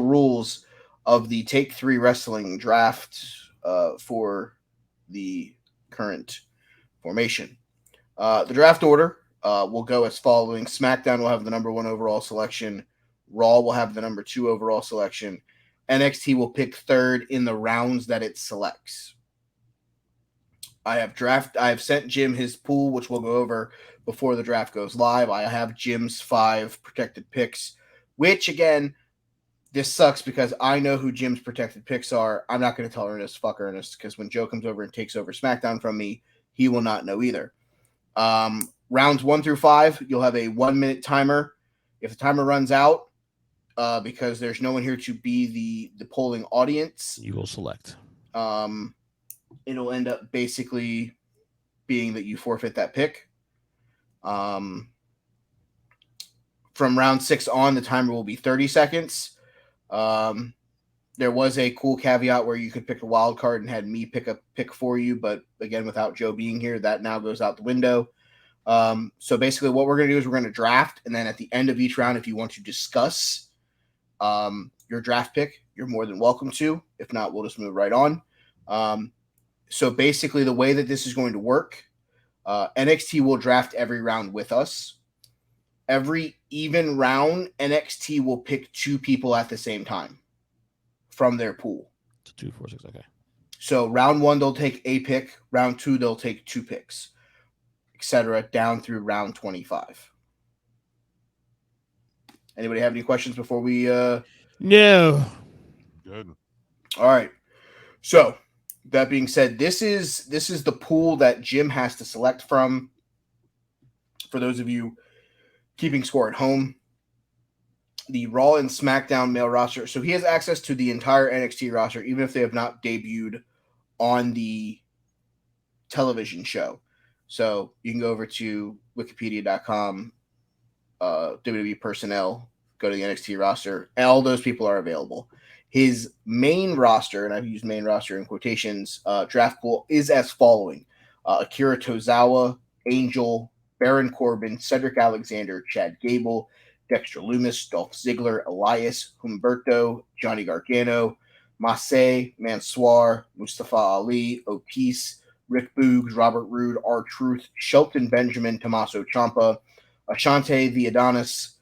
rules of the Take 3 Wrestling draft for the current formation. The draft order will go as following: SmackDown will have the number 1 overall selection, Raw will have the number 2 overall selection, NXT will pick third in the rounds that it selects. I have sent Jim his pool, which we'll go over before the draft goes live. I have Jim's 5 protected picks, which again, this sucks because I know who Jim's protected picks are. I'm not going to tell Ernest, fuck Ernest, because when Joe comes over and takes over SmackDown from me, he will not know either. Rounds 1 through 5, you'll have a 1-minute timer. If the timer runs out, because there's no one here to be the polling audience, you will select. It'll end up basically being that you forfeit that pick. From round 6 on, the timer will be 30 seconds. There was a cool caveat where you could pick a wild card and had me pick a pick for you, but again, without Joe being here, that now goes out the window. So basically what we're going to do is we're going to draft, and then at the end of each round, if you want to discuss your draft pick, you're more than welcome to. If not, we'll just move right on. So basically the way that this is going to work, NXT will draft every round with us. Every even round, NXT will pick 2 people at the same time from their pool. 2, 4, 6, okay. So round 1, they'll take a pick. Round 2, they'll take 2 picks, etc., down through round 25. Anybody have any questions before we? No. Good. All right. So that being said, this is the pool that Jim has to select from. For those of you keeping score at home, the Raw and SmackDown male roster. So he has access to the entire NXT roster, even if they have not debuted on the television show. So you can go over to wikipedia.com, WWE personnel, go to the NXT roster, and all those people are available. His main roster, and I've used main roster in quotations, draft pool is as following: Akira Tozawa, Angel, Baron Corbin, Cedric Alexander, Chad Gable, Dexter Lumis, Dolph Ziggler, Elias, Humberto, Johnny Gargano, Massey, Mansoor, Mustafa Ali, Otis, Rick Boogs, Robert Roode, R-Truth, Shelton Benjamin, Tommaso Ciampa, Ashante the Adonis,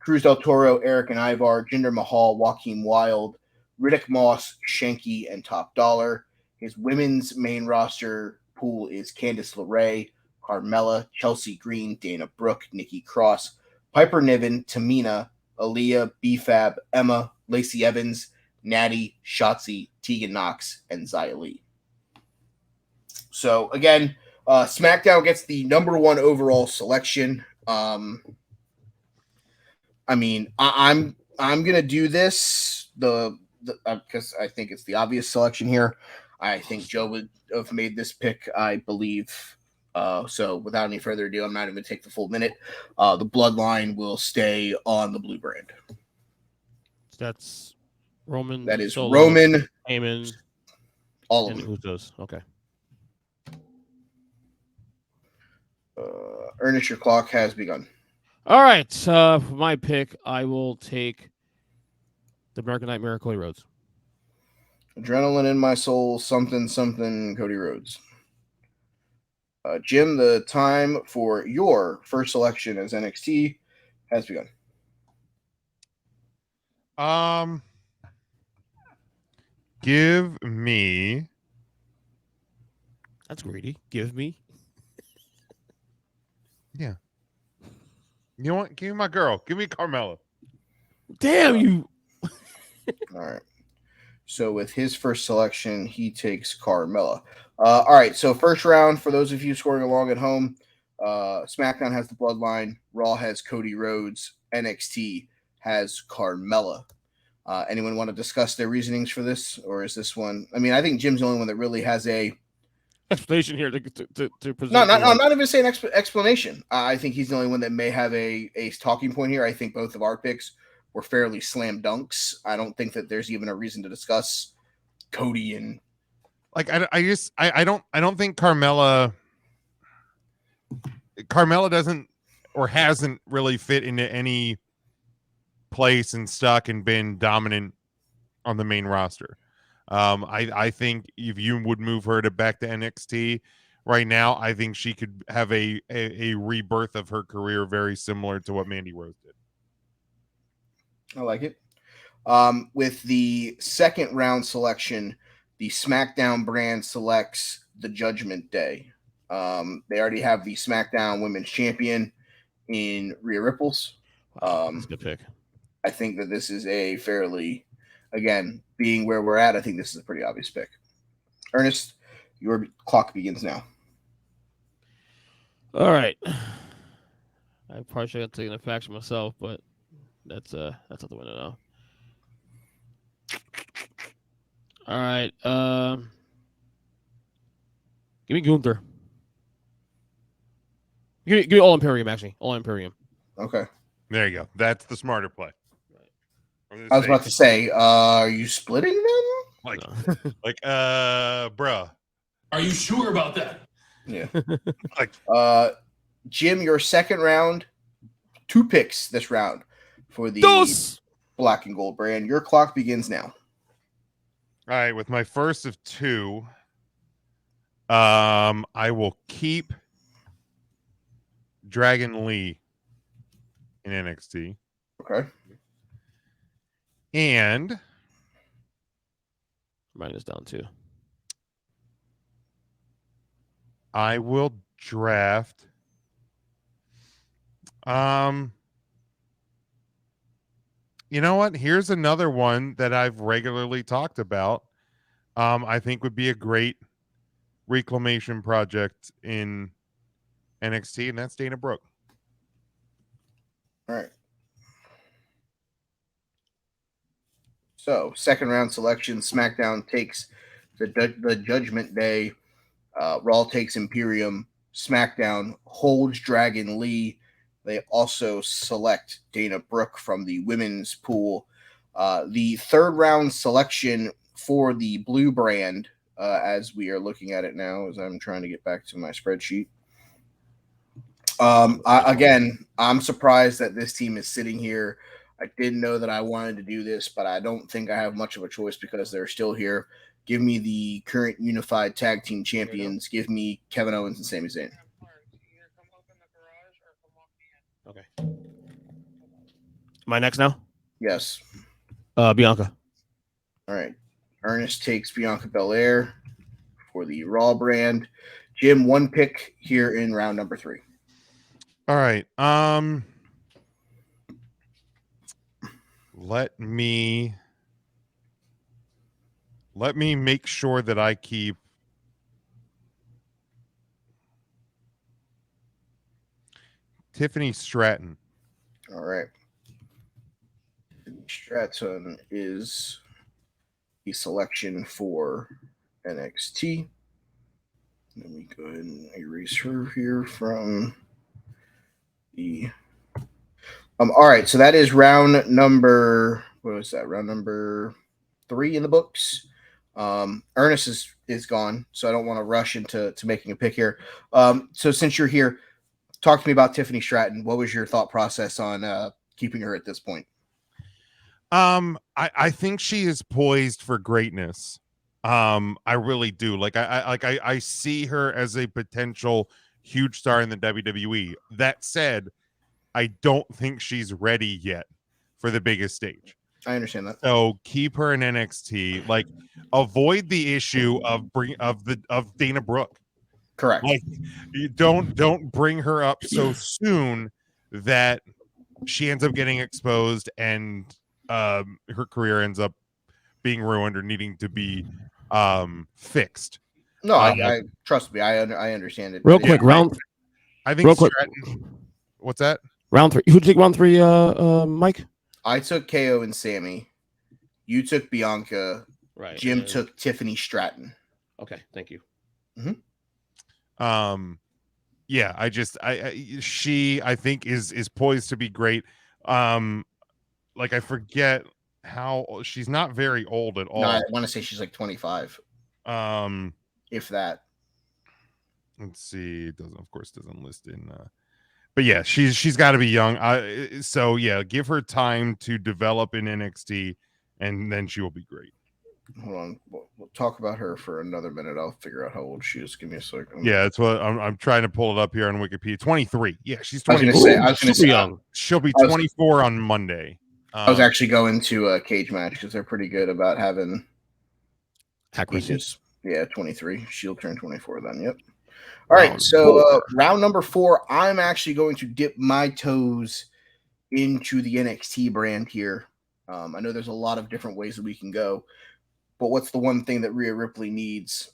Cruz del Toro, Eric and Ivar, Jinder Mahal, Joaquin Wilde, Riddick Moss, Shanky, and Top Dollar. His women's main roster pool is Candice LeRae, Carmella, Chelsea Green, Dana Brooke, Nikki Cross, Piper Niven, Tamina, Aaliyah, B-Fab, Emma, Lacey Evans, Natty, Shotzi, Tegan Knox, and Xia Li. So again, SmackDown gets the number 1 overall selection. I'm gonna do this because I think it's the obvious selection here. I think Joe would have made this pick, I believe. So without any further ado, I'm not even going to take the full minute. The bloodline will stay on the blue brand. That's Roman. That is Solo, Roman. Heyman. All of and them. Usos. Okay. Ernest, your clock has begun. All right. For my pick, I will take the American Nightmare, Cody Rhodes. Adrenaline in my soul, something, Cody Rhodes. Jim, the time for your first selection as NXT has begun. Give me. That's greedy. Give me. Yeah. You know what? Give me my girl. Give me Carmella. Damn you. All right. So with his first selection, he takes Carmella. All right. So first round, for those of you scoring along at home, SmackDown has the Bloodline. Raw has Cody Rhodes. NXT has Carmella. Anyone want to discuss their reasonings for this? Or is this one? I mean, I think Jim's the only one that really has a explanation here to present. No, I'm not even saying explanation. I think he's the only one that may have a talking point here. I think both of our picks were fairly slam dunks. I don't think that there's even a reason to discuss Cody and like I don't think Carmella doesn't or hasn't really fit into any place and stuck and been dominant on the main roster. I think if you would move her back to NXT right now, I think she could have a rebirth of her career very similar to what Mandy Rose did. I like it. With the second round selection, the SmackDown brand selects the Judgment Day. They already have the SmackDown Women's Champion in Rhea Ripples. That's a good pick. I think that this is a fairly, again, being where we're at, I think this is a pretty obvious pick. Ernest, your clock begins now. All right. I probably should have taken a faction myself, but that's not the winner now. All right. Give me Gunther. Give me All Imperium, actually. All Imperium. Okay. There you go. That's the smarter play. I was about to say, are you splitting them? Like, No. bruh. Are you sure about that? Yeah. Like, Jim, your second round, 2 picks this round for the Black and Gold brand. Your clock begins now. all right, with my first of 2, I will keep Dragon Lee in NXT. Okay. And Mine is down too. I will draft you know what? Here's another one that I've regularly talked about. I think would be a great reclamation project in NXT, and that's Dana Brooke. All right. So, second round selection, SmackDown takes the Judgment Day. Raw takes Imperium. SmackDown holds Dragon Lee. They also select Dana Brooke from the women's pool. The third round selection for the blue brand, as we are looking at it now, as I'm trying to get back to my spreadsheet. I'm surprised that this team is sitting here. I didn't know that I wanted to do this, but I don't think I have much of a choice because they're still here. Give me the current unified tag team champions. Give me Kevin Owens and Sami Zayn. Okay. Am I next now? Yes. Bianca. All right. Ernest takes Bianca Belair for the Raw brand. Jim, 1 pick here in round number 3. All right. Let me make sure that I keep Tiffany Stratton. All right. Stratton is the selection for NXT. Let me go ahead and erase her here from the. All right, so that is round number. What was that? Round number 3 in the books. Ernest is gone, so I don't want to rush into making a pick here. So since you're here, talk to me about Tiffany Stratton. What was your thought process on keeping her at this point? I think she is poised for greatness. I really do. I see her as a potential huge star in the WWE. That said, I don't think she's ready yet for the biggest stage. I understand that. So keep her in NXT. Like, avoid the issue of Dana Brooke. Correct. Like, you don't bring her up so soon that she ends up getting exposed and her career ends up being ruined or needing to be fixed. No, I trust me. I understand it. Real quick, I think Stratton. What's that? Round 3. Who'd you take round 3, Mike? I took KO and Sammy. You took Bianca. Right. Jim took Tiffany Stratton. Okay, thank you. Mm-hmm. Yeah, she I think is poised to be great. Like, I forget how she's not very old at all. No, I want to say she's like 25. If that. Let's see. It doesn't list in but yeah, she's got to be young. So yeah, give her time to develop in NXT, and then she will be great. Hold on. We'll talk about her for another minute. I'll figure out how old she is. Give me a second. Yeah, that's what I'm trying to pull it up here on Wikipedia. 23. Yeah, she's I was 20. gonna say. I was gonna Super say. young. She'll be I was- 24 on Monday. I was actually going to a cage match because they're pretty good about having Accuracy. ages. Yeah, 23. She'll turn 24 then. Yep. All right. Round So four. round number 4, I'm actually going to dip my toes into the NXT brand here. I know there's a lot of different ways that we can go, but what's the one thing that Rhea Ripley needs?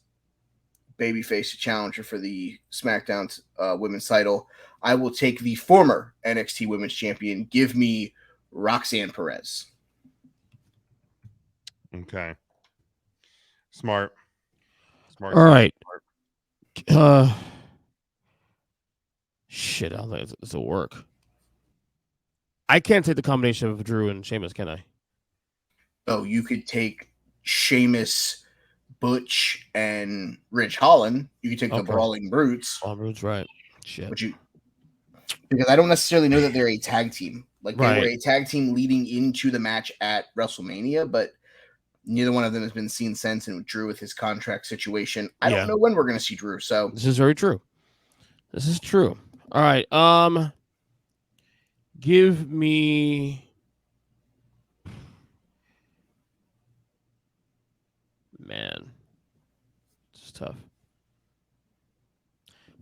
Babyface to challenger for the SmackDown women's title. I will take the former NXT Women's Champion. Give me Roxanne Perez. Okay. Smart. All right. Shit, I don't think this will work. I can't take the combination of Drew and Sheamus, can I? Oh, you could take Sheamus, Butch, and Ridge Holland. You could take the Okay. Brawling Brutes. Oh, Drew's right. Shit. But because I don't necessarily know that they're a tag team. Like they were Right. a tag team leading into the match at WrestleMania, but neither one of them has been seen since. And with Drew with his contract situation, I Yeah. don't know when we're going to see Drew. So This is very true. This is true. All right. Give me. Man, this is tough.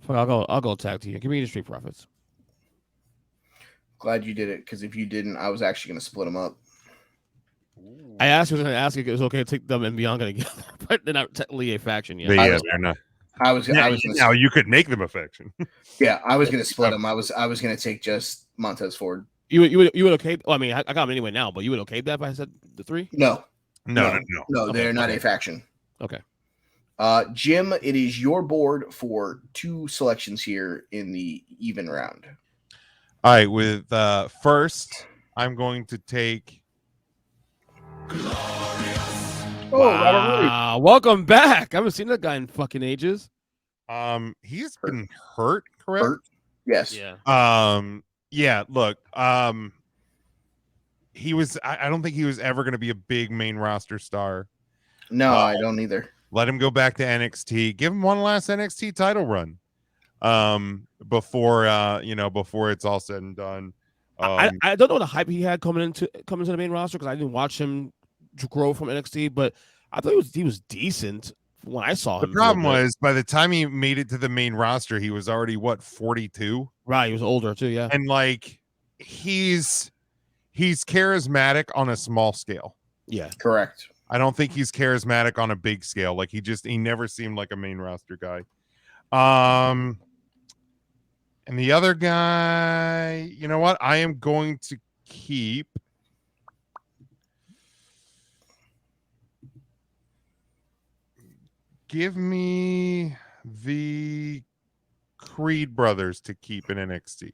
Fuck, I'll go tag team. Give me the Street Profits. glad you did it, because if you didn't, I was actually going to split them up. I asked you, if it was okay to take them and Bianca together, but they're not technically a faction yet. Yeah, they're not. I was Now, gonna, now you could make them a faction. yeah, I was going to split them. I was going to take just Montez Ford. You would okay? Well, I mean, I got them anyway now, but you would okay that if I said the 3? No, No. they're Okay, not okay. a faction. Okay. Jim, it is your board for 2 selections here in the even round. All right, with first, I'm going to take. Oh, Robert Roode. Wow. Welcome back. I haven't seen that guy in fucking ages. He's been hurt, correct? Hurt. Yes. Yeah. Yeah, look, he was I don't think he was ever going to be a big main roster star. No, I don't either. Let him go back to NXT. Give him one last NXT title run. Before before it's all said and done. I don't know the hype he had coming into the main roster because I didn't watch him grow from NXT, but I thought he was decent when I saw him. The problem was by the time he made it to the main roster, he was already 42. Right, he was older too, yeah. And like he's charismatic on a small scale. Yeah. Correct. I don't think he's charismatic on a big scale. Like he never seemed like a main roster guy. And the other guy, you know what? I am going to keep. Give me the Creed brothers to keep in NXT.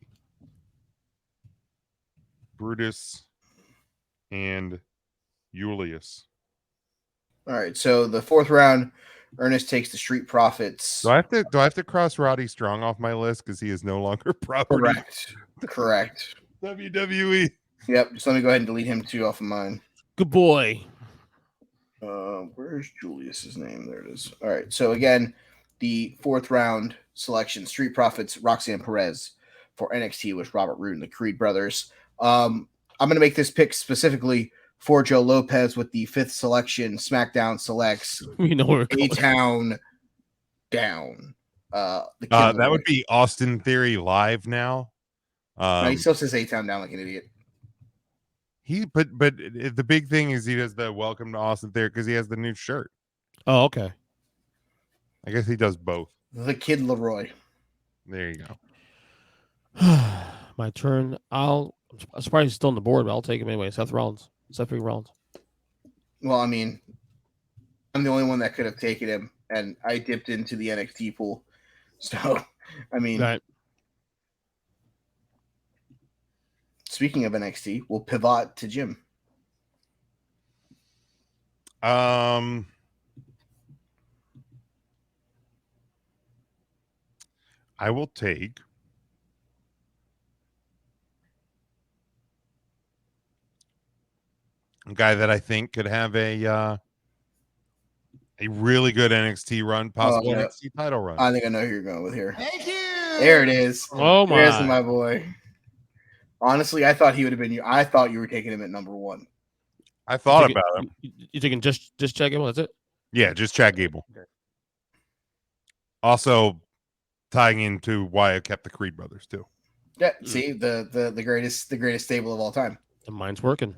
Brutus and Julius. All right. So the 4th round, Ernest takes the Street Profits. Do I have to cross Roddy Strong off my list because he is no longer property? Correct. WWE. Yep. Just let me go ahead and delete him too off of mine. Good boy. Where's Julius's name? There it is. All right. So again, the 4th round selection: Street Profits, Roxanne Perez. For NXT was Robert Roode and the Creed brothers. I'm going to make this pick specifically for Joe Lopez with the 5th selection. SmackDown selects We know where we're going. A-Town Down. The kid That would be Austin Theory live now. No, he still says A-Town Down like an idiot. But the big thing is he does the welcome to Austin Theory because he has the new shirt. Oh, okay. I guess he does both. The Kid Leroy. There you go. My turn. I'm surprised he's still on the board, but I'll take him anyway. Seth Rollins. Well, I mean, I'm the only one that could have taken him, and I dipped into the NXT pool. So, I mean, Right. Speaking of NXT, we'll pivot to Jim. I will take A guy that I think could have a really good NXT run, possible no. NXT title run. I think I know who you're going with here. Thank you. There it is. Oh There's my! my boy. Honestly, I thought he would have been you. I thought you were taking him at number 1. I thought about him. You taking just Chad Gable? That's it. Yeah, just Chad Gable. Okay. Also, tying into why I kept the Creed brothers too. Yeah, see the greatest stable of all time. The mind's working.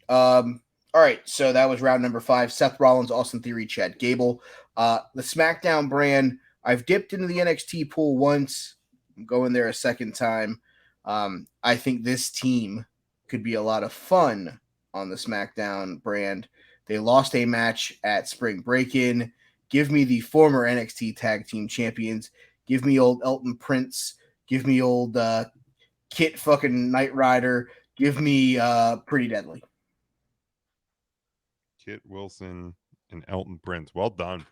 All right, so that was round number 5. Seth Rollins, Austin Theory, Chad Gable. The SmackDown brand. I've dipped into the NXT pool once. I'm going there a second time. I think this team could be a lot of fun on the SmackDown brand. They lost a match at Spring Break-In. Give me the former NXT Tag Team Champions. Give me old Elton Prince. Give me old Kit fucking Knight Rider. Give me Pretty Deadly. Kit Wilson and Elton Prince. Well done.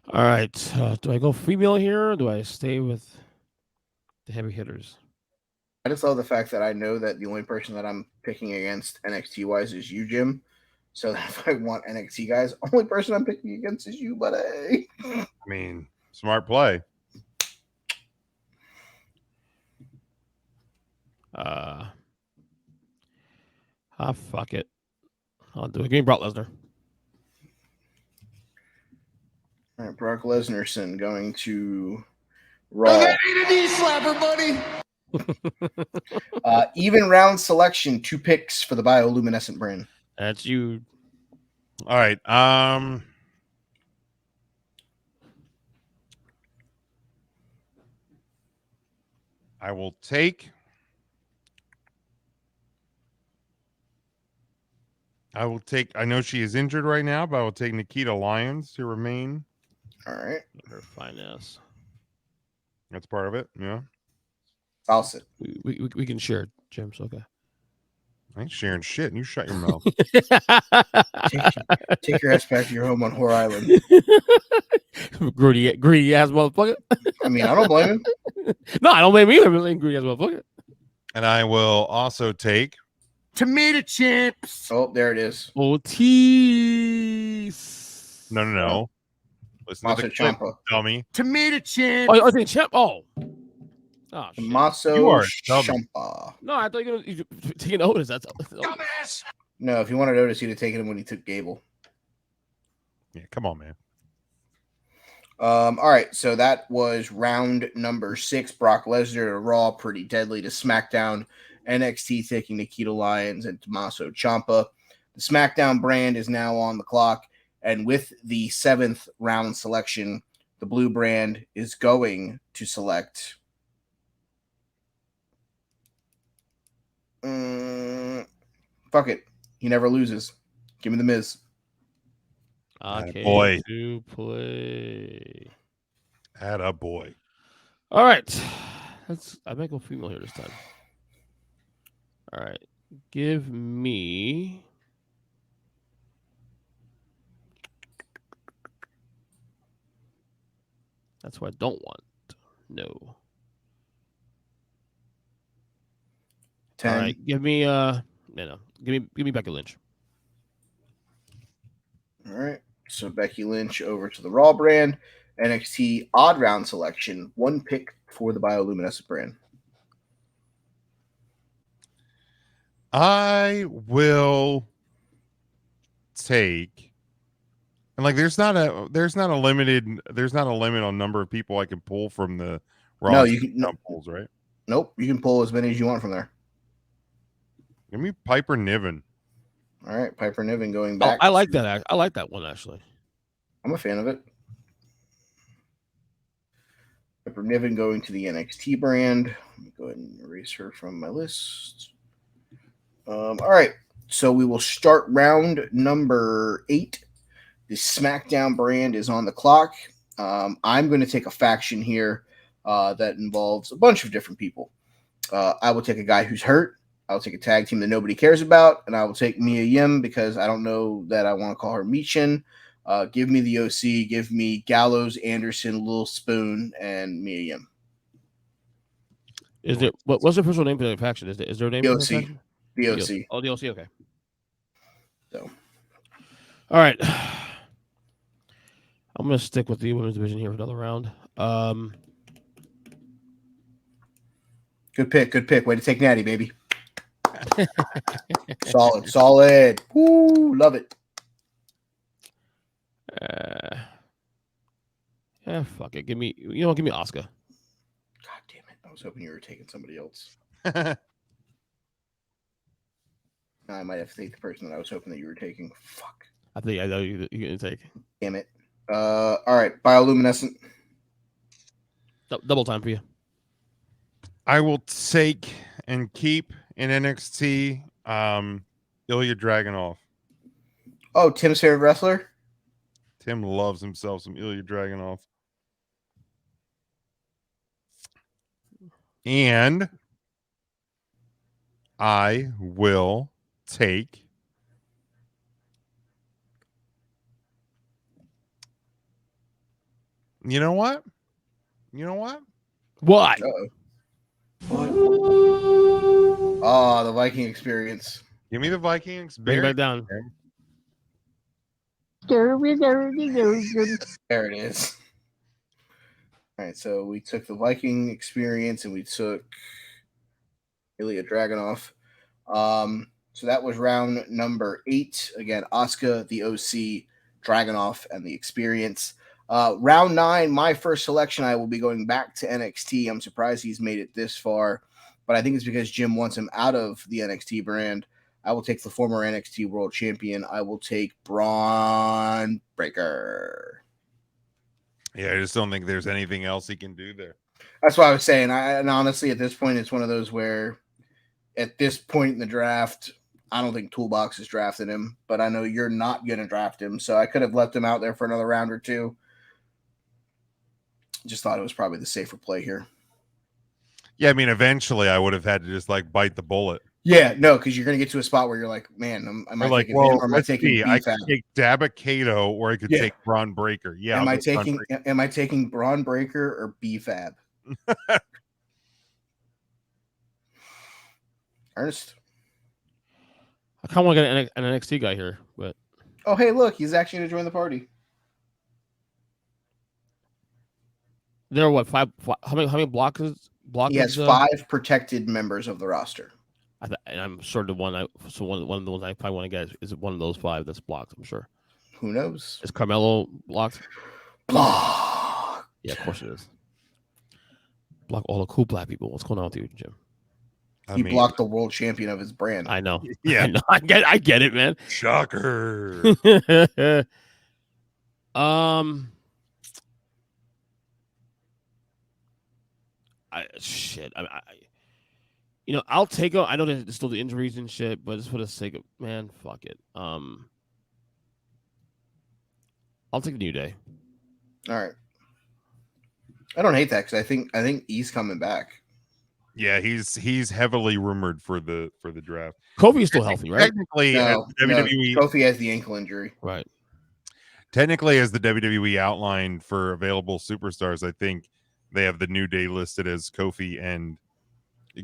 All right. Do I go female here or do I stay with the heavy hitters? I just love the fact that I know that the only person that I'm picking against NXT wise is you, Jim. So if I want NXT guys, only person I'm picking against is you, buddy. I mean, smart play. Fuck it. I'll do it. Give me Brock Lesnar. All right, Brock Lesnar going to Raw. That ain't a knee slapper, buddy. Even round selection, 2 picks for the bioluminescent brand. That's you. All right. I will take. I know she is injured right now, but I will take Nikita Lyons to remain. All right. Her fine ass. That's part of it. Yeah. I'll sit. We can share it, Jim. So okay. I ain't sharing shit. And you shut your mouth. Take your ass back to your home on Whore Island. greedy ass motherfucker. I mean, I don't blame him. No, I don't blame you. I'm greedy ass motherfucker. And I will also take Tomato chips. Oh, there it is. Otis. no. Listen to the clip, dummy. Tomato chips. Oh, I think champ. Oh, shit. Tommaso You are Ciampa. No, I thought you were taking Otis. That's Dumbass. No, if you wanted Otis, you'd have taken him when he took Gable. Yeah, come on, man. All right, so that was round number 6. Brock Lesnar to Raw, Pretty Deadly to SmackDown. NXT taking Nikita Lyons and Tommaso Ciampa. The SmackDown brand is now on the clock, and with the 7th round selection, the blue brand is going to select. Fuck it. He never loses. Give me the Miz. okay. Boy. To play. Atta boy. All right. I might go female here this time. All right. Give me. That's what I don't want. No. 10. All right. Give me Give me Becky Lynch. All right. So Becky Lynch over to the Raw brand. NXT odd round selection. 1 pick for the bioluminescent brand. I will take, and like there's not a limit on number of people I can pull from the Raw. No, you can pulls, right? Nope, you can pull as many as you want from there. Give me Piper Niven. All right, Piper Niven going back. I like that. I like that one actually. I'm a fan of it. Piper Niven going to the NXT brand. Let me go ahead and erase her from my list. All right, so we will start round number 8. The SmackDown brand is on the clock. I'm going to take a faction here that involves a bunch of different people. I will take a guy who's hurt. I'll take a tag team that nobody cares about, and I will take Mia Yim because I don't know that I want to call her Michin. Give me the OC. Give me Gallows, Anderson, Lil Spoon, and Mia Yim. Is it what's the official name for the faction? Is there a name The for the OC. faction? The OC. Oh, the OC. Okay. So All right. I'm gonna stick with the women's division here for another round. good pick. Way to take Natty, baby. Solid. Woo, love it. Yeah, fuck it. Give me Oscar. God damn it! I was hoping you were taking somebody else. I might have to take the person that I was hoping that you were taking. Fuck. I know you're gonna take Damn it. All right, bioluminescent. double time for you. I will take and keep in NXT Ilya Dragunov. Oh, Tim's favorite wrestler. Tim loves himself some Ilya Dragunov. And I will take You know what? What? What? Oh, the Viking experience. Give me the Viking Bring it back experience. down. There it is. All right, so we took the Viking experience and we took Ilya Dragunov. So that was round number 8. Again, Asuka, the OC, Dragunov, and the experience. Round 9, my first selection, I will be going back to NXT. I'm surprised he's made it this far, but I think it's because Jim wants him out of the NXT brand. I will take the former NXT World Champion. I will take Braun Breaker. Yeah, I just don't think there's anything else he can do there. That's what I was saying. And honestly, at this point, it's one of those where at this point in the draft, I don't think Toolbox is drafting him, but I know you're not going to draft him. So I could have left him out there for another round or two. Just thought it was probably the safer play here. Yeah, I mean, eventually I would have had to just like bite the bullet. Yeah, no, because you're going to get to a spot where you're like, man, am I Like, taking him or am I let's taking see. I B-Fab? could take Dabba-Kato or I could take Braun Breaker. Yeah, Am I'll I go Braun taking Breaker. am I taking Braun Breaker or B-Fab? Ernest. I kind of want to get an NXT guy here, but Oh, hey, look, he's actually going to join the party. there are what five? How many blockers? He has 5 protected members of the roster. And I'm sure one of the ones I probably want to get is one of those 5 that's blocked. I'm sure. Who knows? Is Carmelo blocked? Block. Yeah, of course it is. Block all the cool black people. What's going on with you, Jim? He blocked the world champion of his brand. I know. Yeah, I get it, man. Shocker. I'll take him. I know there's still the injuries and shit, but just for the sake of fuck it. I'll take the New Day. All right. I don't hate that because I think he's coming back. Yeah, he's heavily rumored for the draft. Kofi's still healthy, right? Technically, as the WWE Kofi has the ankle injury. Right. Technically, as the WWE outlined for available superstars, I think they have the New Day listed as Kofi and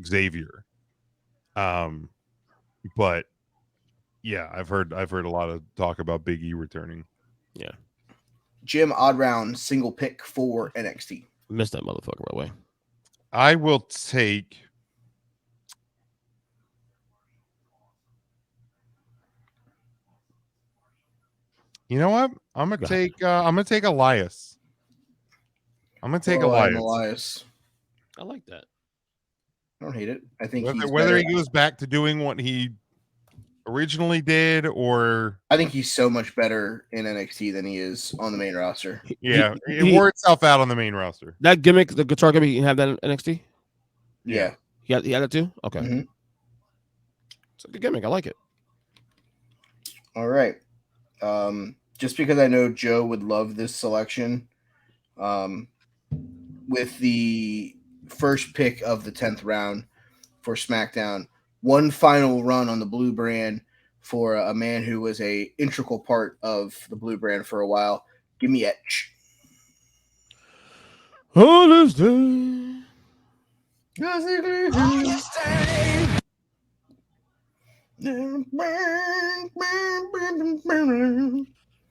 Xavier. But yeah, I've heard a lot of talk about Big E returning. Yeah. Jim, odd round, single pick for NXT. Missed that motherfucker, by the way. I will take. You know what? I'm gonna take Elias. I'm gonna take Elias. I like that. I don't hate it. I think whether he goes back to doing what he originally did, or I think he's so much better in NXT than he is on the main roster. Yeah, it wore itself out on the main roster. That gimmick, the guitar gimmick, you can have that in NXT. Yeah. He had it too. Okay. Mm-hmm. It's a good gimmick. I like it. All right. Just because I know Joe would love this selection, with the first pick of the 10th round for SmackDown, one final run on the Blue brand for a man who was a integral part of the Blue brand for a while. Give me Edge.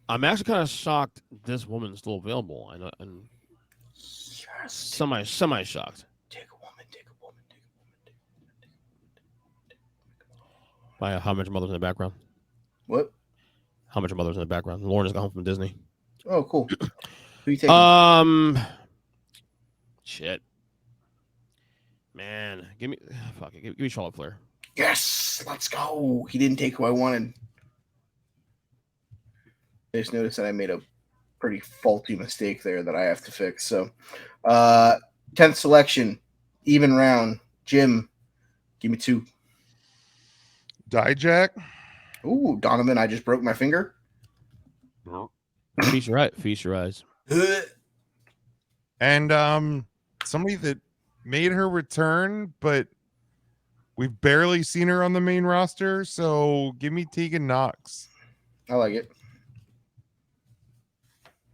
I'm actually kind of shocked this woman's still available. I know, and Yes. semi shocked. Take a woman. Take a woman. Take By how much mother's in the background? What? How much mother's in the background? Lauren just got home from Disney. Oh, cool. Who you taking? Shit. Man, give me give me Charlotte Flair. Yes, let's go. He didn't take who I wanted. I just noticed that I made a pretty faulty mistake there that I have to fix. So, 10th selection, even round. Jim, give me 2. Dijak. Ooh, Donovan, I just broke my finger. Feast your eyes. And somebody that made her return, but we've barely seen her on the main roster. So give me Tegan Knox. I like it.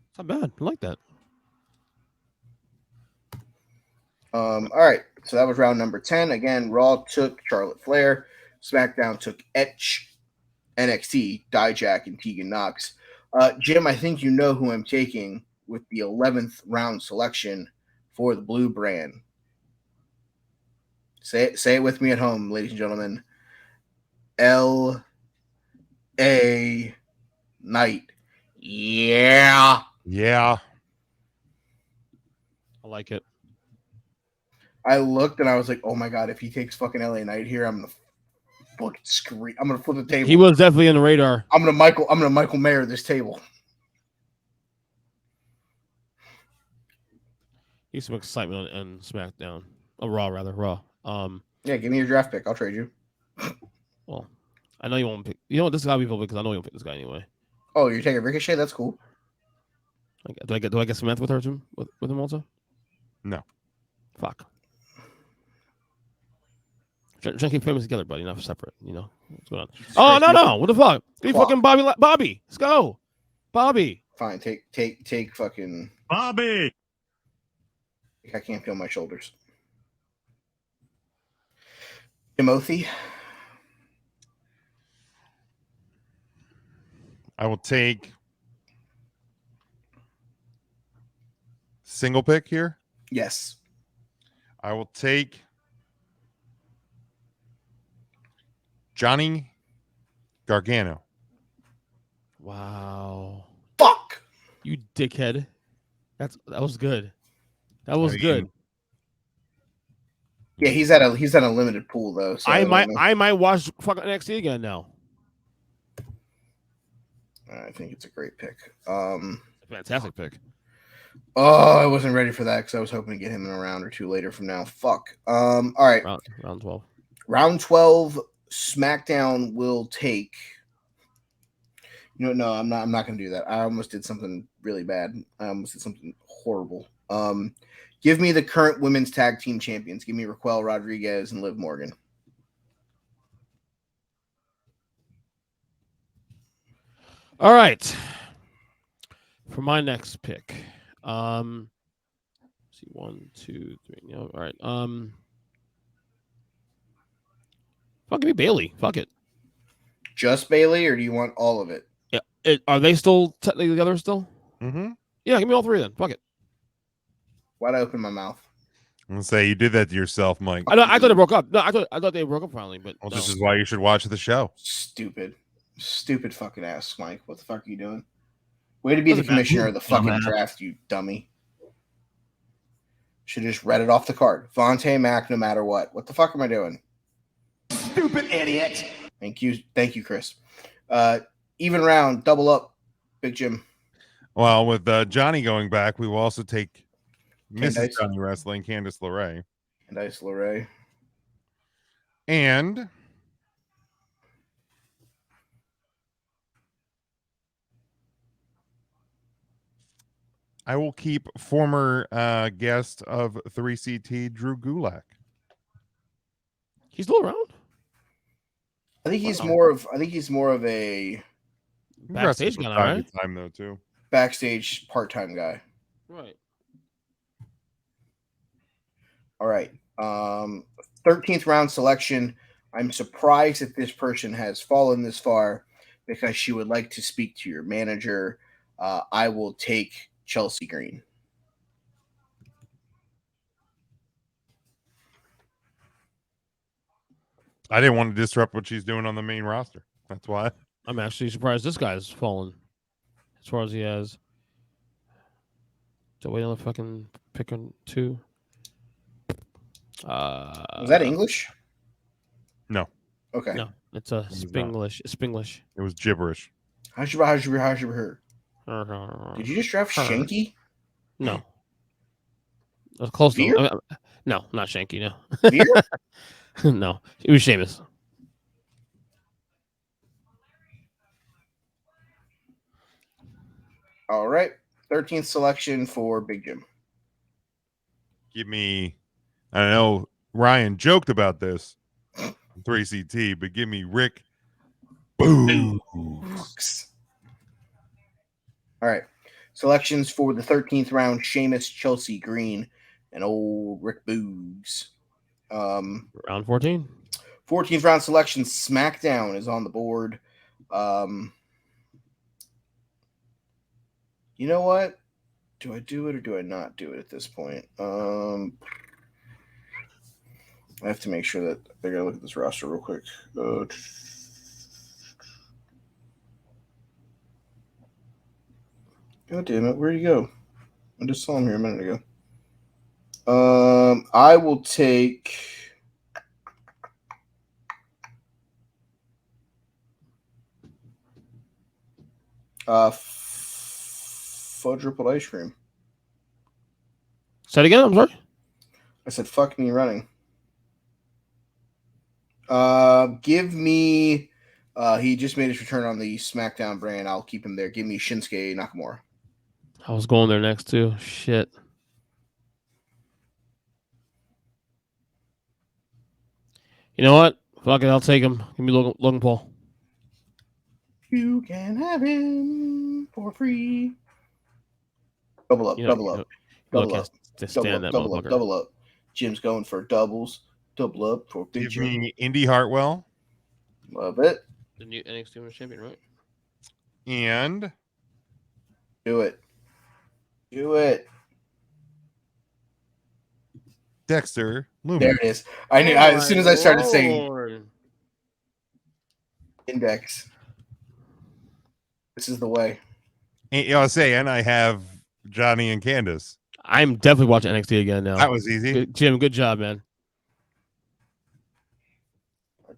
It's not bad. I like that. All right. So that was round number 10. Again, Raw took Charlotte Flair. SmackDown took Etch, NXT, Dijak, and Tegan Knox. Jim, I think you know who I'm taking with the 11th round selection for the blue brand. Say it with me at home, ladies and gentlemen. L.A. Knight. Yeah. Yeah. I like it. I looked and I was like, oh my God, if he takes fucking LA Knight here, I'm gonna fucking scream. I'm gonna flip the table. He was definitely in the radar. I'm gonna Michael Mayer this table. He's some excitement on SmackDown. Raw rather. Raw. Yeah, give me your draft pick. I'll trade you. Well, I know you won't pick. You know what? This guy will be filled because I know you won't pick this guy anyway. Oh, you're taking Ricochet? That's cool. Do I get Samantha with her too? With him also? No. Fuck. Trying to keep families together, buddy, not separate. You know what's going on? Oh no! What the fuck? Give me fucking Bobby. Bobby, let's go, Bobby. Fine, take fucking Bobby. I can't feel my shoulders. Timothy. I will take single pick here. Yes. I will take Johnny Gargano. Wow. Fuck. You dickhead. That was good. That was good. Yeah, he's at a limited pool though. So I might watch fucking NXT again now. I think it's a great pick. Fantastic pick. Oh, I wasn't ready for that because I was hoping to get him in a round or two later from now. Fuck. All right. Round 12. Round 12, SmackDown will take. No, I'm not gonna do that. I almost did something really bad. I almost did something horrible. Give me the current women's tag team champions. Give me Raquel Rodriguez and Liv Morgan. All right. For my next pick. See 1, 2, 3. No, all right. Fuck, give me Bailey. Fuck it. Just Bailey, or do you want all of it? Yeah. Are they still technically together still? Mm-hmm. Yeah, give me all 3 then. Fuck it. Why'd I open my mouth? I'm gonna say you did that to yourself, Mike. I thought they broke up. No, I thought they broke up finally, but Well, no. this is why you should watch the show. Stupid fucking ass, Mike. What the fuck are you doing? Way to be the commissioner of the fucking draft, you dummy. Should have just read it off the card. Vontae Mack, no matter what. What the fuck am I doing? Stupid idiot. Thank you, Chris. Even round, double up, Big Jim. Well, with Johnny going back, we will also take Mrs. Candice. Johnny Wrestling, Candice LeRae. Candice LeRae. And I will keep former guest of 3CT, Drew Gulak. He's still around? I think he's more of a Backstage guy, right? Time though, too. backstage part-time guy. Right. All right. 13th round selection. I'm surprised that this person has fallen this far because she would like to speak to your manager. I will take Chelsea Green. I didn't want to disrupt what she's doing on the main roster. That's why. I'm actually surprised this guy's fallen as far as he has. So wait on the fucking pick on 2. Was that English? No, Okay. No, it's a was not. Spinglish. Spinglish. it was gibberish. How's your her? Did you just draft Shanky? No. That's close Veer? though. No, not Shanky. No. Veer? No, it was Sheamus. All right. 13th selection for Big Jim. Give me, I don't know, Ryan joked about this 3CT, but give me Rick Boogs. All right. Selections for the 13th round: Sheamus, Chelsea Green, and old Rick Boogs. Round 14. 14th round selection: SmackDown is on the board. You know what? Do I do it or do I not do it at this point? I have to make sure that I gotta look at this roster real quick. God damn it, where'd he go? I just saw him here a minute ago. I will take fudge-triple ice cream. Say it again. I'm sorry. I said, fuck me running. Give me, he just made his return on the SmackDown brand. I'll keep him there. Give me Shinsuke Nakamura. I was going there next too. Shit. You know what? Fuck it. I'll take him. Give me Logan Paul. You can have him for free. Double up, double up, double up, double up. Jim's going for doubles. Double up for Big Give Jim. me Indy Hartwell. Love it. The new NXT Women's Champion, right? And Do it. Do it. Dexter Lumis. There it is. I knew as soon as I started saying index. This is the way. And, I'll say, and I have Johnny and Candace. I'm definitely watching NXT again now. That was easy. Jim, good job, man.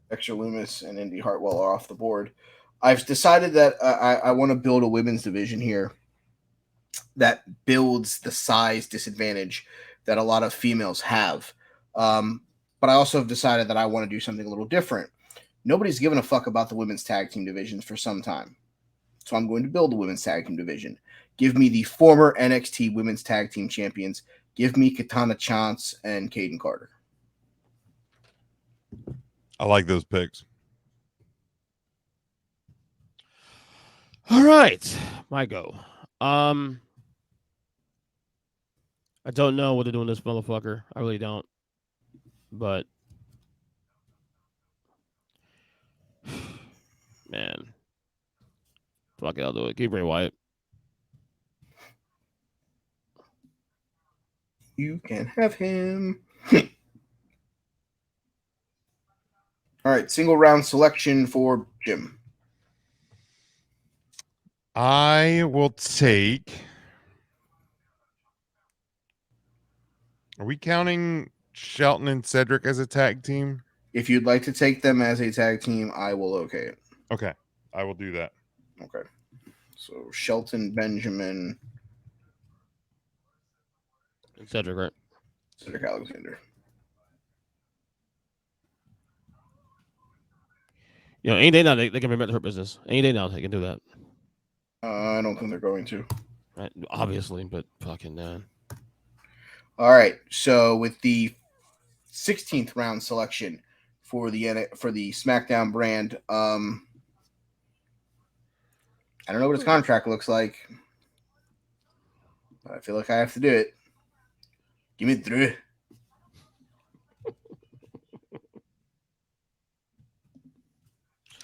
Dexter Lumis and Indy Hartwell are off the board. I've decided that I want to build a women's division here that builds the size disadvantage that a lot of females have. But I also have decided that I want to do something a little different. Nobody's given a fuck about the women's tag team divisions for some time. So I'm going to build a women's tag team division. Give me the former NXT women's tag team champions. Give me Katana Chance and Kaden Carter. I like those picks. All right, my go. I don't know what to do with this motherfucker. I really don't. But man, fuck it, I'll do it. Keep Bray Wyatt. You can have him. All right, single round selection for Jim. I will take. Are we counting Shelton and Cedric as a tag team? If you'd like to take them as a tag team, I will okay it. Okay, I will do that. Okay. So Shelton, Benjamin, And Cedric, right? Cedric Alexander. You know, any day now they can remember her business. Any day now they can do that. I don't think they're going to. Right? Obviously, but fucking All right. So with the 16th round selection for the SmackDown brand, I don't know what his contract looks like. But I feel like I have to do it. Give me 3.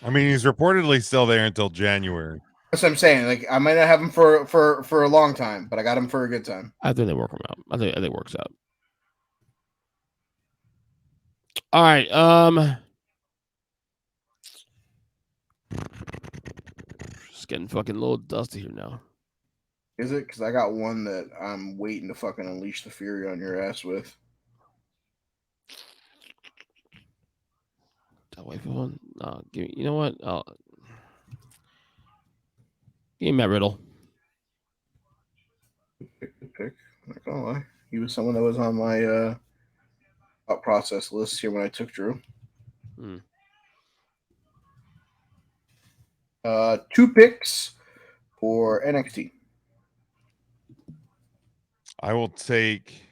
I mean, he's reportedly still there until January. That's what I'm saying. Like, I might not have him for a long time, but I got him for a good time. I think they work him out. I think it works out. All right. It's getting fucking a little dusty here now. Is it? Because I got one that I'm waiting to fucking unleash the fury on your ass with. I'll wait for one. Give me. You know what? Give me Matt Riddle. Pick. I'm not gonna lie. He was someone that was on my thought process list here when I took Drew. 2 picks for NXT. I will take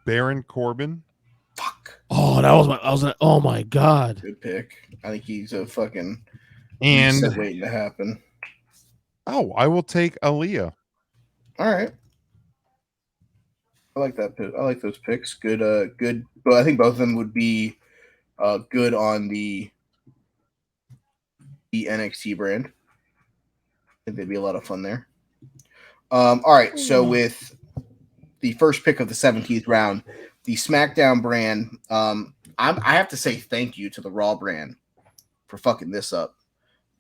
Baron Corbin. Fuck. Oh, oh my god. Good pick. I think he's a fucking And reset waiting to happen. I will take Aaliyah. All right. I like that pick. I like those picks. Good. Good. But I think both of them would be good on the NXT brand. I think they'd be a lot of fun there. All right. So with the first pick of the 17th round, the SmackDown brand. I have to say thank you to the Raw brand for fucking this up.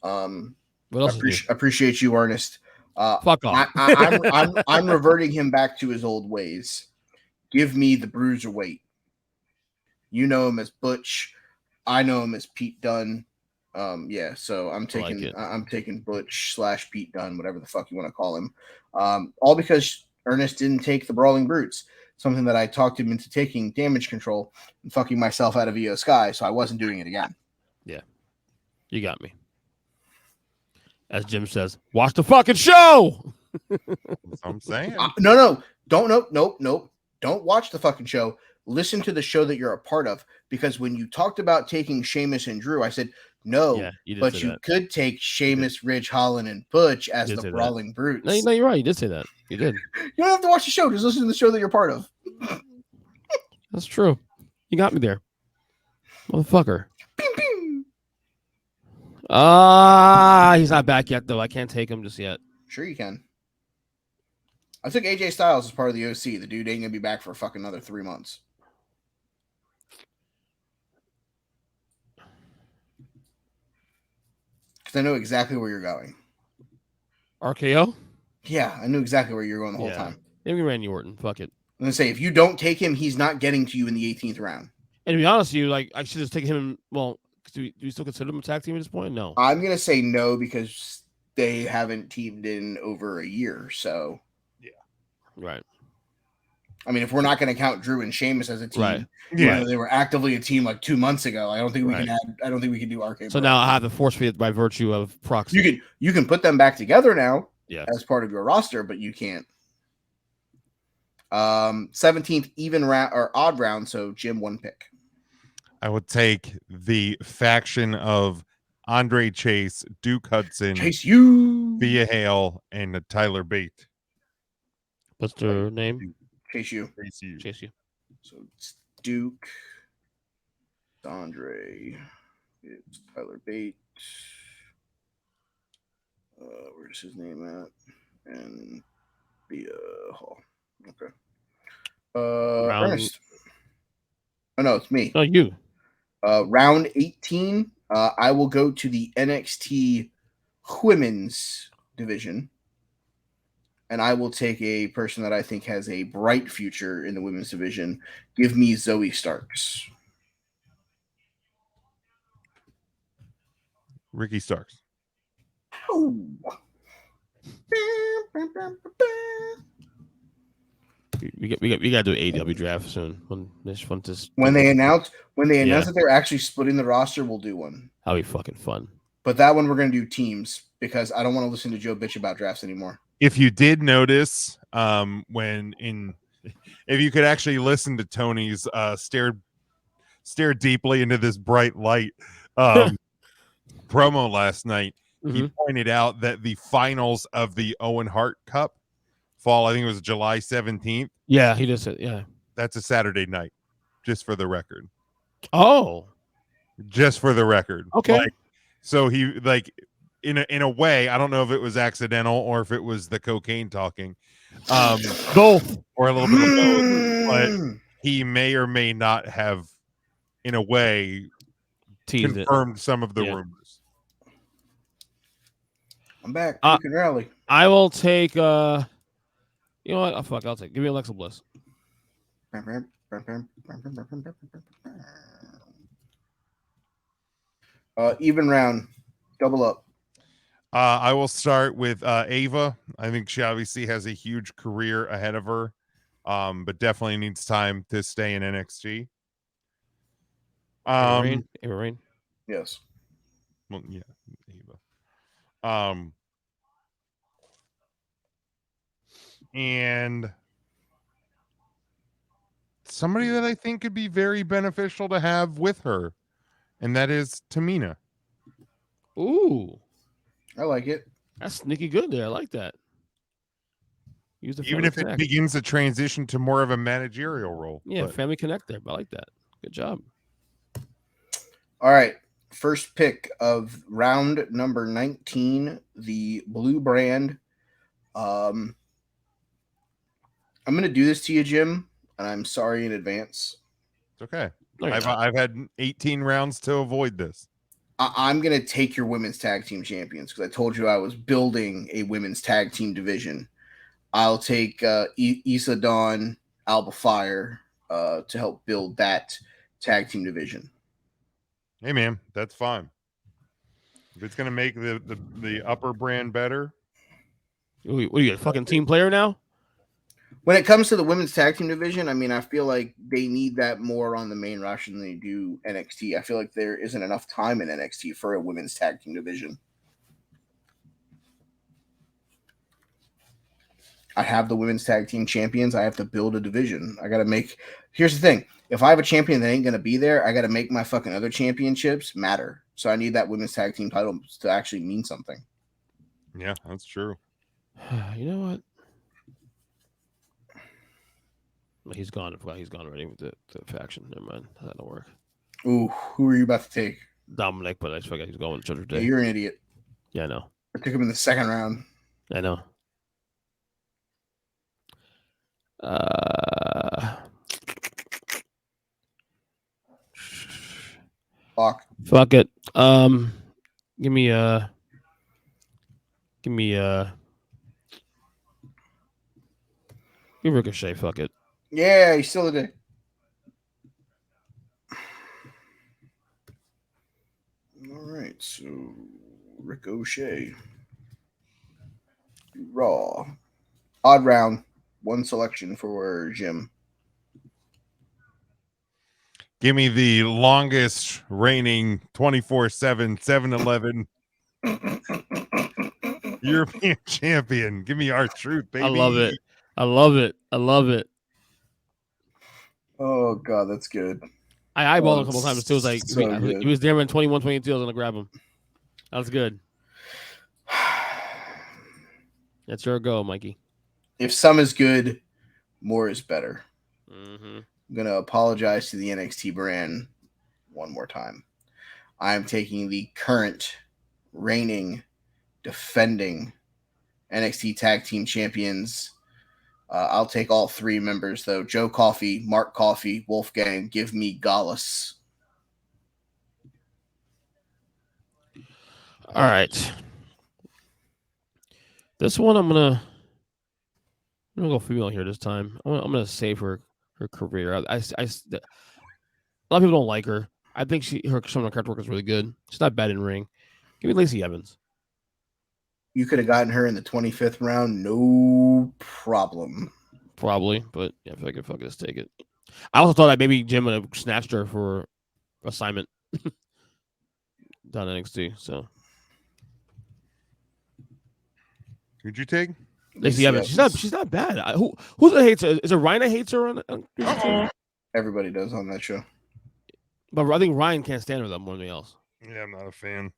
What else? Appreciate you, Ernest. Fuck off. I'm reverting him back to his old ways. Give me the Bruiserweight. You know him as Butch. I know him as Pete Dunne. Yeah, so I'm taking Butch / Pete Dunne, whatever the fuck you want to call him. All because Ernest didn't take the Brawling Brutes, something that I talked him into taking Damage Control and fucking myself out of Io Sky, so I wasn't doing it again. Yeah, you got me. As Jim says, watch the fucking show. That's what I'm saying. No, nope. Don't watch the fucking show. Listen to the show that you're a part of, because when you talked about taking Sheamus and Drew, I said no, but you could take Sheamus, Ridge Holland, and Butch as the Brawling Brutes. No, you're right. You did say that. You did. You don't have to watch the show. Just listen to the show that you're part of. That's true. You got me there, motherfucker. Bing, bing. He's not back yet, though. I can't take him just yet. Sure you can. I took AJ Styles as part of the OC. The dude ain't gonna be back for fucking another 3 months. Because I know exactly where you're going. RKO? Yeah, I knew exactly where you're going the whole time. Give me Randy Orton. Fuck it. I'm gonna say, if you don't take him, he's not getting to you in the 18th round. And to be honest with you, like, I should have taken him. Well, do we still consider him a tag team at this point? No. I'm gonna say no, because they haven't teamed in over a year. So yeah, right. I mean, if we're not going to count Drew and Sheamus as a team, right? Yeah, they were actively a team like 2 months ago. I don't think we can add. I don't think we can do RK. So now I have the force field by virtue of proxy. You can put them back together now, yeah, as part of your roster, but you can't. 17th even round or odd round. So Jim, 1 pick. I would take the faction of Andre Chase, Duke Hudson, Chase you, Thea Hale, and Tyler Bate. What's their name? Chase you. Chase you. So it's Duke, Andre, it's Tyler Bate. Where's his name at? And Thea Hall. Okay. Ernest. Oh no, it's me. Oh, you. Round 18. I will go to the NXT Women's division, and I will take a person that I think has a bright future in the women's division. Give me Zoe Starks. Ricky Starks. Oh. We got to do an AEW draft soon. When they announce that they're actually splitting the roster, we'll do one. That'll be fucking fun. But that one we're gonna do teams, because I don't want to listen to Joe bitch about drafts anymore. If you did notice, if you could actually listen to Tony's stare deeply into this bright light promo last night, he pointed out that the finals of the Owen Hart Cup fall, I think it was July 17th. Yeah, he just said, yeah. That's a Saturday night. just for the record. Oh, Just for the record. okay. Like, so he like in a way, I don't know if it was accidental or if it was the cocaine talking. Both. Or a little bit of both, but he may or may not have, in a way, Teased confirmed some of the Yeah. rumors. I'm back. You can rally. I will take. You know what? Oh, fuck. I'll take. Give me Alexa Bliss. Even round, double up. I will start with Ava. I think she obviously has a huge career ahead of her, but definitely needs time to stay in NXT. Ava Rain. Yes. Well, yeah, Ava. And somebody that I think could be very beneficial to have with her, and that is Tamina. Ooh, I like it. that's sneaky good there. I like that. Use the Even Family if it Connect. begins to transition to more of a managerial role. Yeah, but Family Connect there. I like that. Good job. All right. First pick of round number 19, the blue brand. I'm going to do this to you, Jim, and I'm sorry in advance. it's okay. No, you're not. I've had 18 rounds to avoid this. I'm going to take your women's tag team champions because I told you I was building a women's tag team division. I'll take Issa Dawn, Alba Fire to help build that tag team division. Hey, man, that's fine. If it's gonna make the upper brand better, What are you, a fucking team player now? When it comes to the women's tag team division, I mean, I feel like they need that more on the main roster than they do NXT. I feel like there isn't enough time in NXT for a women's tag team division. I have the women's tag team champions. I have to build a division. I got to make. Here's the thing: if I have a champion that ain't gonna be there, I got to make my fucking other championships matter. So I need that women's tag team title to actually mean something. yeah, that's true. You know what? He's gone. I forgot he's gone already with the faction. Never mind. That'll work. Ooh, who are you about to take? Dominic, but I just forgot he's going with Judgment Day. Yeah, you're an idiot. Yeah, I know. I took him in the second round. I know. Fuck it. Give me Ricochet. Fuck it. Yeah, he's still a dick. All right, so Ricochet. Raw. Odd round. One selection for Jim. Give me the longest reigning 24/7 7-Eleven European champion. Give me R-Truth, baby. I love it. I love it. I love it. Oh, God, that's good. I eyeballed him a couple times too. It was like So he was there in 21, 22. I was gonna grab him. That's good. That's your go, Mikey. If some is good, more is better. Mm-hmm. I'm going to apologize to the NXT brand one more time. I'm taking the current reigning, defending NXT Tag Team Champions. I'll take all three members, though. Joe Coffey, Mark Coffey, Wolfgang. Give me Gallus. All right. This one I'm gonna go female here this time. I'm gonna save her career. A lot of people don't like her. I think some of her character work is really good. She's not bad in ring. Give me Lacey Evans. You could have gotten her in the 25th round, no problem. Probably, but yeah, if I could fucking just take it. I also thought that maybe Jim would have snatched her for assignment down NXT. So Who'd you take? Lacey Evans. She's not bad. Who hates her? Is it Ryan that hates her on Everybody does on that show. But I think Ryan can't stand her that more than anything else. Yeah, I'm not a fan.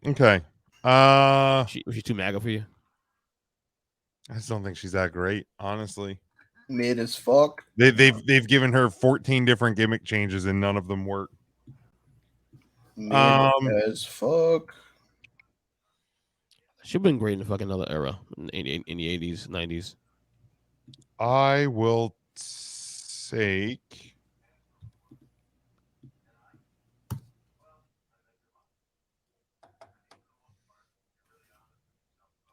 Okay. Was she too MAGA for you? I just don't think she's that great, honestly. Mid as fuck. They've given her 14 different gimmick changes and none of them work. Mid as fuck. She'd been great in fucking another era in the 80s, 90s. I will take.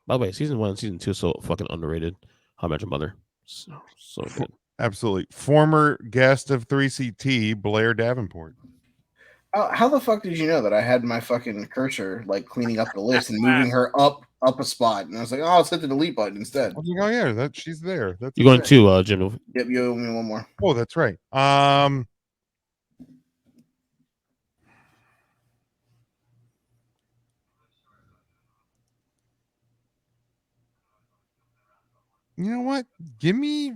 By the way, season 1 and season 2 so fucking underrated. How I Met Your Mother. So good. Absolutely. Former guest of 3CT, Blair Davenport. How the fuck did you know that I had my fucking cursor like cleaning up the list and moving her up a spot? And I was like, oh, I'll hit the delete button instead. I was like, oh yeah, she's there. That's You're going to Jim. Yep, you owe me one more. Oh, that's right. You know what? Give me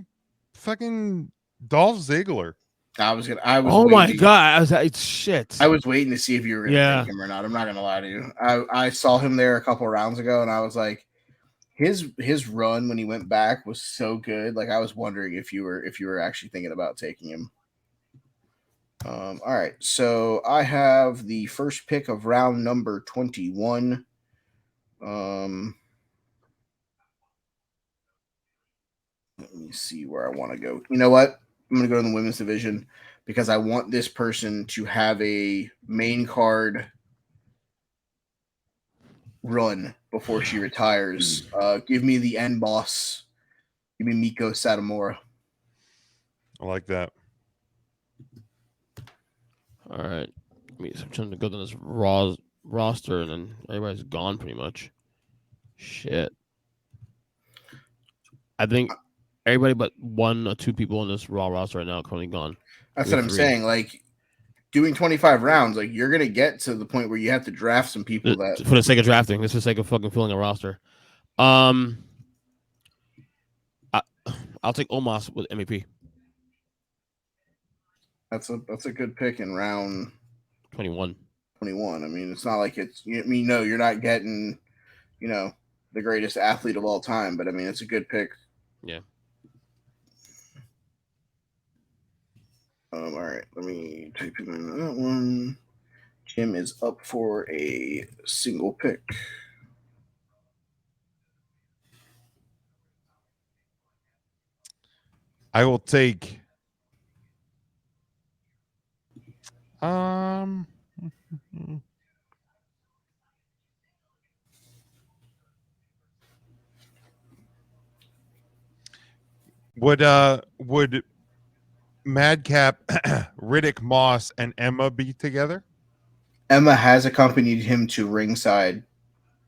fucking Dolph Ziggler. Oh my god! Shit. I was waiting to see if you were gonna Yeah. take him or not. I'm not gonna lie to you. I saw him there a couple rounds ago, and I was like, his run when he went back was so good. Like I was wondering if you were actually thinking about taking him. All right, so I have the first pick of round number 21. Let me see where I want to go. You know what? I'm going to go to the women's division because I want this person to have a main card run before she retires. Give me the end boss. Give me Miko Satomura. I like that. All right. I'm trying to go to this Raw roster, and then everybody's gone pretty much. Shit. I think everybody but 1 or 2 people on this Raw roster right now are currently gone. That's what I'm saying. Like doing 25 rounds, like you're gonna get to the point where you have to draft some people that for the sake of drafting. This is the sake of fucking filling a roster. I'll take Omos with MVP. That's a good pick in round 21. 21. I mean, it's not like it's. I mean, no, you're not getting, the greatest athlete of all time, but I mean, it's a good pick. Yeah. All right, let me type in that one. Jim is up for a single pick. I will take. Would Madcap, Riddick Moss, and Emma be together? Emma has accompanied him to ringside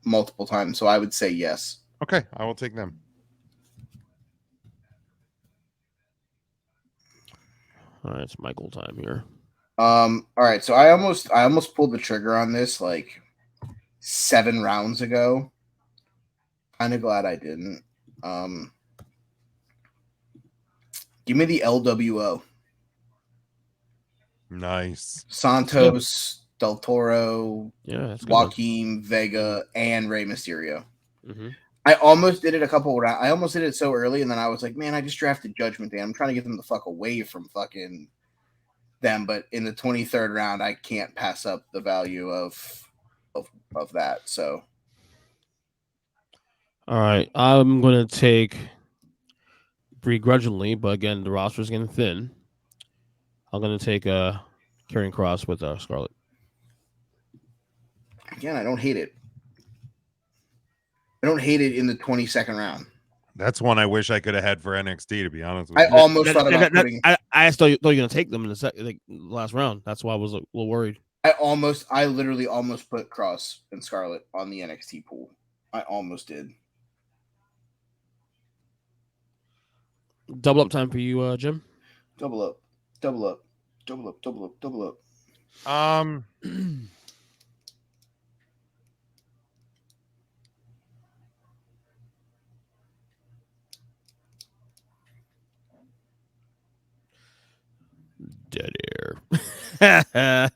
multiple times, so I would say yes. Okay, I will take them. All right, it's Michael time here. All right, so I almost pulled the trigger on this like 7 rounds ago. Kind of glad I didn't. Give me the LWO. Nice. Santos, Del Toro, Joaquin, Vega, and Rey Mysterio. Mm-hmm. I almost did it a couple rounds. I almost did it so early, and then I was like, man, I just drafted Judgment Day. I'm trying to get them the fuck away from fucking them, but in the 23rd round, I can't pass up the value of that. So, all right, I'm gonna take begrudgingly, but again, the roster's getting thin. I'm gonna take Karrion Kross with Scarlett. Again, I don't hate it. I don't hate it in the 22nd round. That's one I wish I could have had for NXT, to be honest with you. I almost thought about putting. I thought you were going to take them in the last round. That's why I was a little worried. I literally almost put Kross and Scarlett on the NXT pool. I almost did. Double up time for you, Jim? Double up. Double up. Double up. Double up. Double up. Dead air.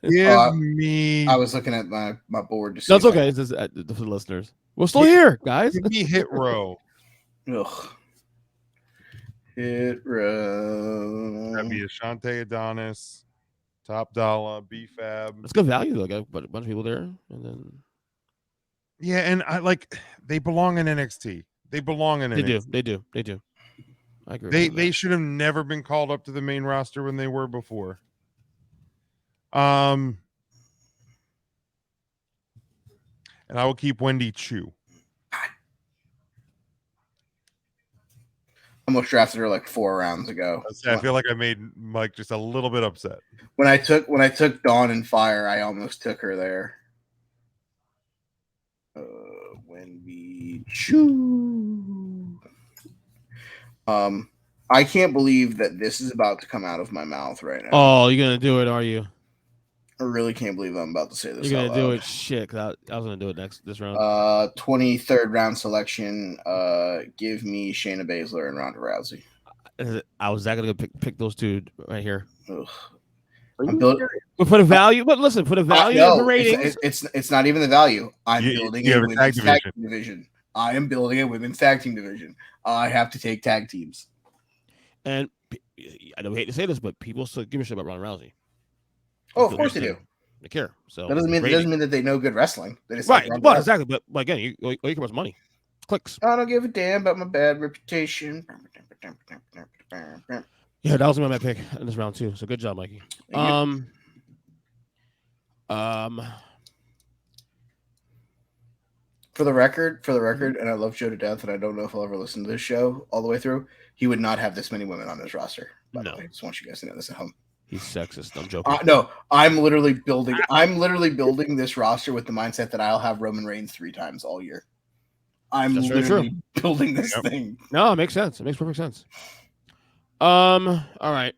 Give me. I was looking at my board to see. That's okay. It's just, for the listeners. We're still here, guys. Give me Hit Row. Ugh. Hit row. That'd be Ashante Adonis, Top Dollar, B-Fab. That's good value though. Got a bunch of people there, and then Yeah, and I like they belong in NXT. They belong in NXT. they do. I agree. They should have never been called up to the main roster when they were before. And I will keep Wendy Chu. Almost drafted her like 4 rounds ago. I feel like I made Mike just a little bit upset. When I took Dawn and Fire, I almost took her there. Wendy Chu. I can't believe that this is about to come out of my mouth right now. Oh, you're gonna do it, are you? I really can't believe I'm about to say this. You're gonna do it. Shit, I was gonna do it this round. 23rd round selection. Give me Shayna Baszler and Ronda Rousey. I was gonna pick those two right here. Ugh. But for the value, but listen, for the value of the ratings, it's not even the value. I'm You building have a a women's tag tag team division. I am building a women's tag team division. I have to take tag teams. and I don't hate to say this, but people still give a shit about Ronda Rousey. Oh, of course they do. They care. So That doesn't mean that they know good wrestling. They just right. like Well, exactly. But again, all you care about is money, clicks. I don't give a damn about my bad reputation. Yeah, that was my pick in this round too. So good job, Mikey. For the record, and I love Joe to death, and I don't know if I'll ever listen to this show all the way through. He would not have this many women on his roster. By the way, I just want you guys to know this at home. He's sexist. I'm joking. No, I'm literally building this roster with the mindset that I'll have Roman Reigns 3 times all year. I'm That's literally building this thing. No, it makes sense. It makes perfect sense. All right.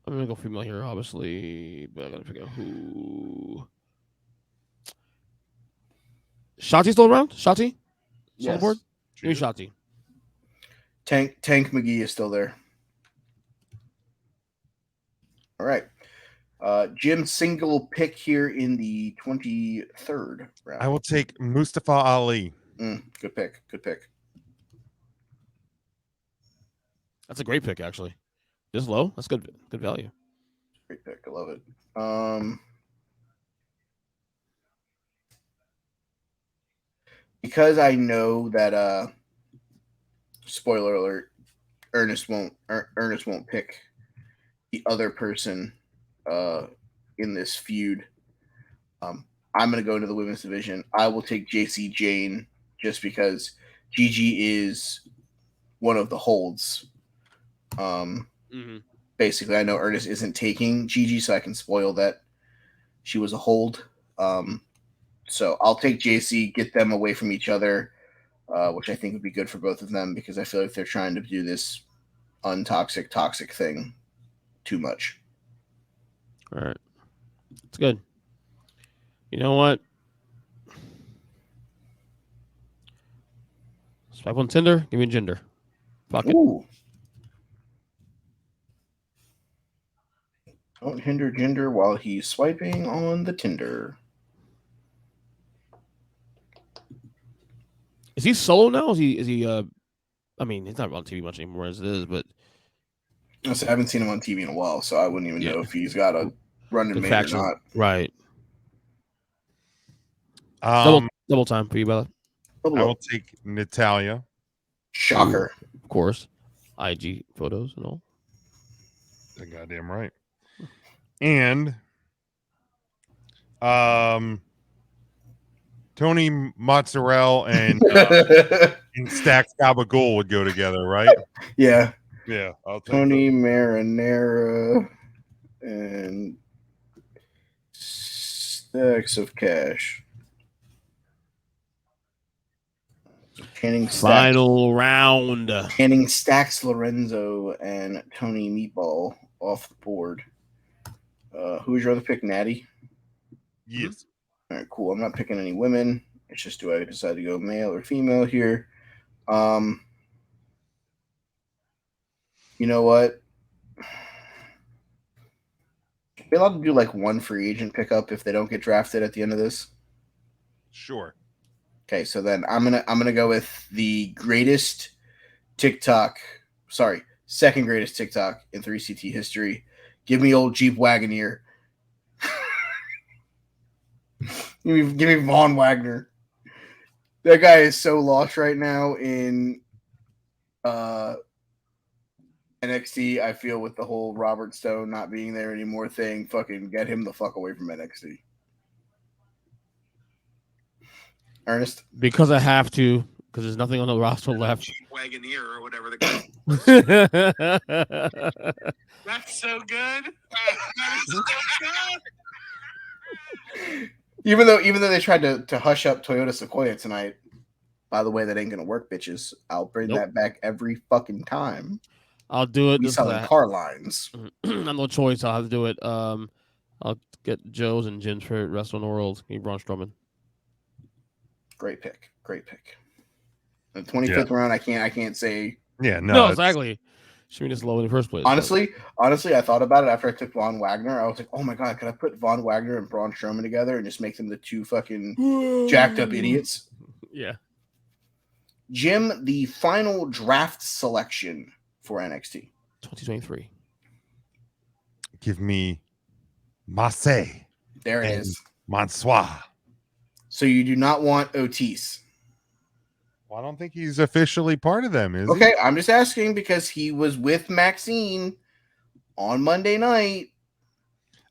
I'm gonna go female here, obviously, but I gotta figure out who. Shotzi's still around? Shotzi? Still on the board? Give me Shotzi. Tank McGee is still there. All right. Jim's single pick here in the 23rd round. I will take Mustafa Ali. Good pick. That's a great pick, actually. This low? That's good value. Great pick. I love it. Because I know that spoiler alert, Ernest won't pick the other person in this feud. I'm going to go into the women's division. I will take JC Jane just because Gigi is one of the holds. Basically, I know Ernest isn't taking Gigi, so I can spoil that she was a hold. So I'll take JC, get them away from each other, which I think would be good for both of them because I feel like they're trying to do this toxic thing too much. All right. It's good. You know what? Swipe on Tinder. Give me a gender. Fuck it. Ooh. Don't hinder gender while he's swiping on the Tinder. Is he solo now? Is he I mean, he's not on TV much anymore as it is, but I haven't seen him on TV in a while, so I wouldn't even know if he's got a run in main or not. Right. Double time for you, Bella. I will take Natalia. Shocker. Of course. IG photos and all. You're goddamn right. And Tony Mozzarella and Stacks Gabagool would go together, right? Yeah. Yeah. I'll take Tony Marinara and Stacks of Cash. Final round. Canning Stacks Lorenzo and Tony Meatball off the board. Who was your other pick, Natty? Yes. All right, cool. I'm not picking any women. It's just do I decide to go male or female here? You know what? Be allowed to do like one free agent pickup if they don't get drafted at the end of this. Sure. Okay, so then I'm gonna go with the greatest second greatest TikTok in 3CT history. Give me old Jeep Wagoneer. give me Von Wagner. That guy is so lost right now in NXT. I feel with the whole Robert Stone not being there anymore thing. Fucking get him the fuck away from NXT. Ernest? Because I have to, because there's nothing on the roster left. Wagoneer or whatever the guy. That's so good. That is so good. Even though they tried to hush up Toyota Sequoia tonight. By the way, that ain't gonna work, bitches. I'll bring that back every fucking time. I'll do it. We selling car lines. I have no choice. I'll have to do it. I'll get Joe's and Jim's favorite wrestler in the world. Give me Braun Strowman. Great pick. The 25th round, I can't say. Yeah, no, exactly. Should be this low in the first place. Honestly, I thought about it after I took Von Wagner. I was like, oh my god, could I put Von Wagner and Braun Strowman together and just make them the two fucking jacked up idiots? Yeah. Jim, the final draft selection for NXT 2023. Give me Marseille. There it is. Mansoir. So you do not want Otis. Well, I don't think he's officially part of them, is he? Okay, I'm just asking because he was with Maxine on Monday night.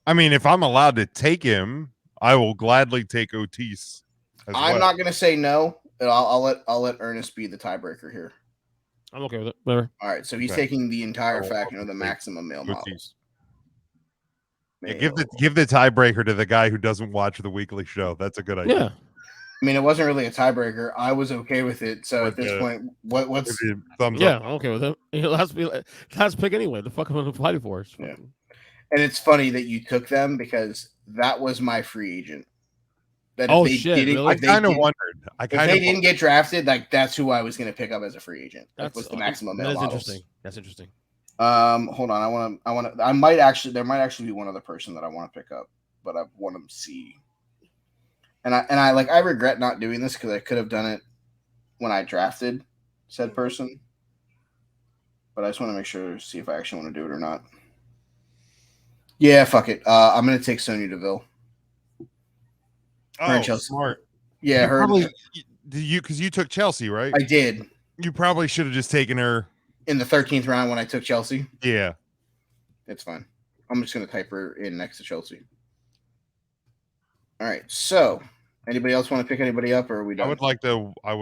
I mean, if I'm allowed to take him, I will gladly take Otis. I'm not going to say no. I'll let Ernest be the tiebreaker here. I'm okay with it. Whatever. All right, so he's taking the entire faction of the maximum male models. Yeah, give the tiebreaker to the guy who doesn't watch the weekly show. That's a good idea. Yeah. I mean, it wasn't really a tiebreaker. I was okay with it. So at this point, what's thumbs up? I'm okay with it. It has to be last pick anyway. The fuck am I fighting for? Yeah. And it's funny that you took them because that was my free agent. That Really? I kind of wondered. If they didn't get drafted, like that's who I was going to pick up as a free agent. That was the maximum male models. Interesting. That's interesting. Hold on. There might actually be one other person that I want to pick up, but I want to see. And I regret not doing this because I could have done it when I drafted said person. But I just want to make sure, see if I actually want to do it or not. Yeah, fuck it. I'm going to take Sonya Deville. Oh, smart. Yeah, her. Because you took Chelsea, right? I did. You probably should have just taken her in the 13th round when I took Chelsea. Yeah, it's fine. I'm just gonna type her in next to Chelsea. All right. So, anybody else want to pick anybody up, or are we done? I would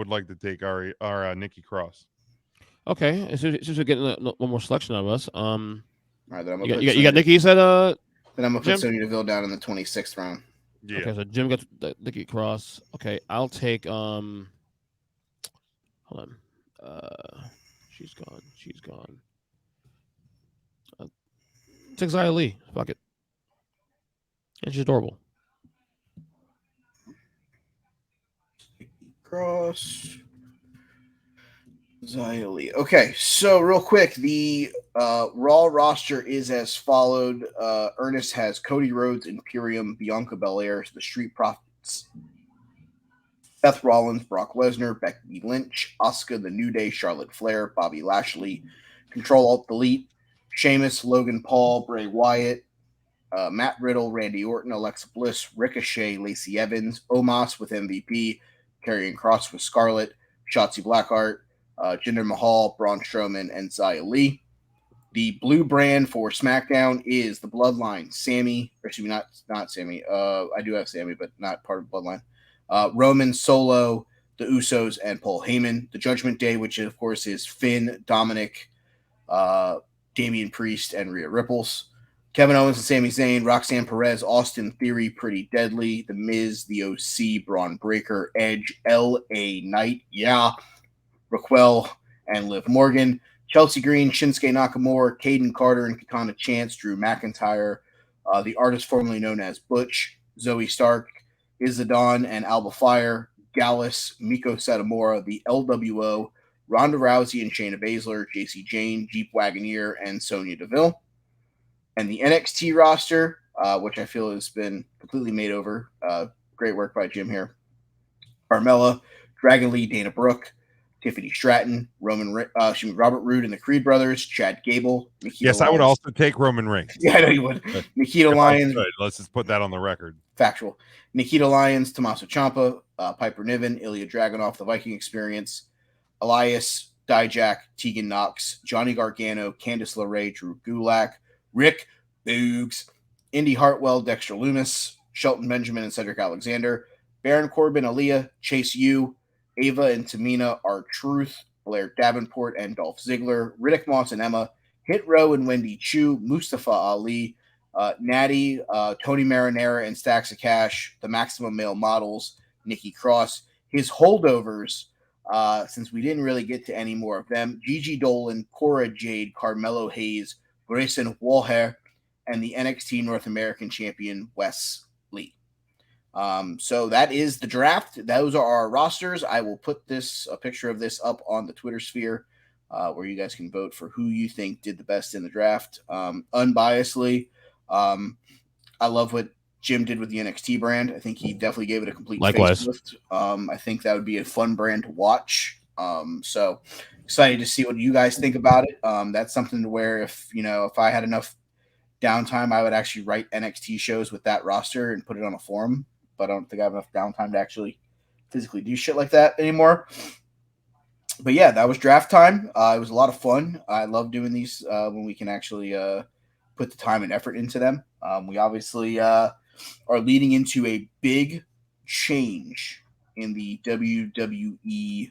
like to take our Nikki Cross. Okay, since we're getting one more selection out of us, all right. Then you got Nikki. You said Then I'm gonna put Sonya Deville down in the 26th round. Yeah. Okay, so Jim got Nikki Cross. Okay, I'll take hold on. She's gone. Take Xia Li. Fuck it. And she's adorable. Cross. Xia Li. Okay, so real quick, the Raw roster is as followed. Ernest has Cody Rhodes, Imperium, Bianca Belair, the Street Profits, Seth Rollins, Brock Lesnar, Becky Lynch, Asuka, The New Day, Charlotte Flair, Bobby Lashley, Control Alt Delete, Sheamus, Logan Paul, Bray Wyatt, Matt Riddle, Randy Orton, Alexa Bliss, Ricochet, Lacey Evans, Omos with MVP, Karrion Kross with Scarlett, Shotzi Blackheart, Jinder Mahal, Braun Strowman, and Xia Li. The blue brand for SmackDown is the Bloodline. Sammy, or excuse me, not Sammy. I do have Sammy, but not part of Bloodline. Roman, Solo, the Usos, and Paul Heyman. The Judgment Day, which of course is Finn, Dominic, Damian Priest, and Rhea Ripples. Kevin Owens and Sami Zayn, Roxanne Perez, Austin Theory, Pretty Deadly, The Miz, The OC, Braun Breaker, Edge, L.A. Knight, Raquel, and Liv Morgan. Chelsea Green, Shinsuke Nakamura, Caden Carter, and Katana Chance, Drew McIntyre, the artist formerly known as Butch, Zoe Stark, Izadon, and Alba Fire, Gallus, Miko Satomura, the LWO, Ronda Rousey and Shayna Baszler, JC Jane, Jeep Wagoneer, and Sonya Deville. And the NXT roster, which I feel has been completely made over. Great work by Jim here. Carmella, Dragon Lee, Dana Brooke, Tiffany Stratton, Robert Roode and the Creed brothers, Chad Gable, Nikita Yes, I would Lyons. also take Roman Reigns. Yeah, I know you would. Nikita If I Lyons, could. Let's just put that on the record. factual. Nikita Lyons, Tommaso Ciampa, Piper Niven, Ilya Dragunov, the Viking Experience, Elias, Dijak, Tegan Knox, Johnny Gargano, Candice LeRae, Drew Gulak, Rick Boogs, Indy Hartwell, Dexter Lumis, Shelton Benjamin and Cedric Alexander, Baron Corbin, Aaliyah, Chase U, Ava and Tamina, R-Truth, Blair Davenport and Dolph Ziggler, Riddick Moss and Emma, Hit Row and Wendy Chu, Mustafa Ali, Natty, Tony Marinara and Stacks of Cash, the Maximum Male Models, Nikki Cross, his holdovers, since we didn't really get to any more of them, Gigi Dolan, Cora Jade, Carmelo Hayes, Grayson Waller, and the NXT North American Champion, Wes Lee. So that is the draft. Those are our rosters. I will put a picture of this up on the Twitter sphere, where you guys can vote for who you think did the best in the draft. Unbiasedly, I love what Jim did with the NXT brand. I think he definitely gave it a complete Likewise. facelift. I think that would be a fun brand to watch. So excited to see what you guys think about it. That's something to where if I had enough downtime, I would actually write NXT shows with that roster and put it on a forum. But I don't think I have enough downtime to actually physically do shit like that anymore. But yeah, that was draft time. It was a lot of fun. I love doing these when we can actually put the time and effort into them. We obviously are leading into a big change in the WWE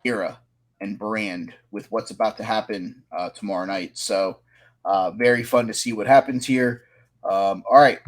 era and brand with what's about to happen tomorrow night. So very fun to see what happens here. All right.